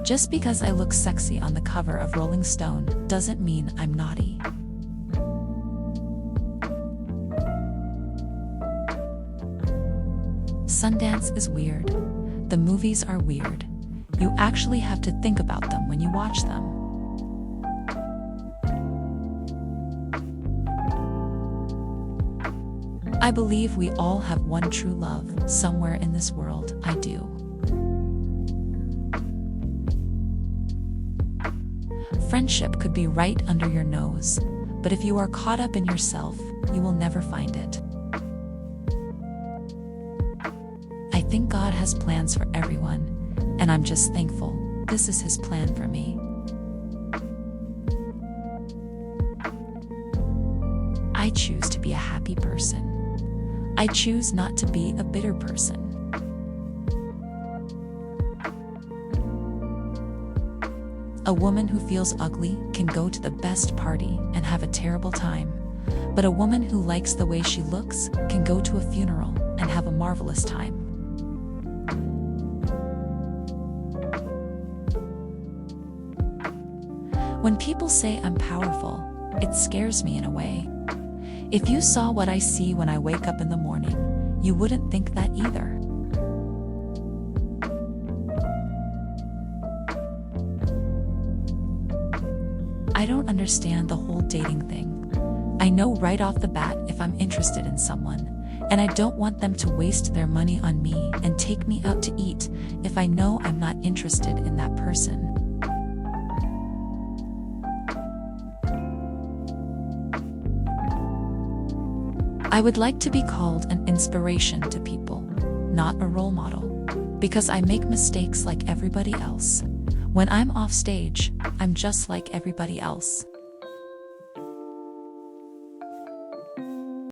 Just because I look sexy on the cover of Rolling Stone doesn't mean I'm naughty. Sundance is weird. The movies are weird. You actually have to think about them when you watch them. I believe we all have one true love somewhere in this world. I do. Friendship could be right under your nose, but if you are caught up in yourself, you will never find it. I think God has plans for everyone, and I'm just thankful this is His plan for me. I choose to be a happy person. I choose not to be a bitter person. A woman who feels ugly can go to the best party and have a terrible time, but a woman who likes the way she looks can go to a funeral and have a marvelous time. When people say I'm powerful, it scares me in a way. If you saw what I see when I wake up in the morning, you wouldn't think that either. I don't understand the whole dating thing. I know right off the bat if I'm interested in someone, and I don't want them to waste their money on me and take me out to eat if I know I'm not interested in that person. I would like to be called an inspiration to people, not a role model, because I make mistakes like everybody else. When I'm off stage, I'm just like everybody else.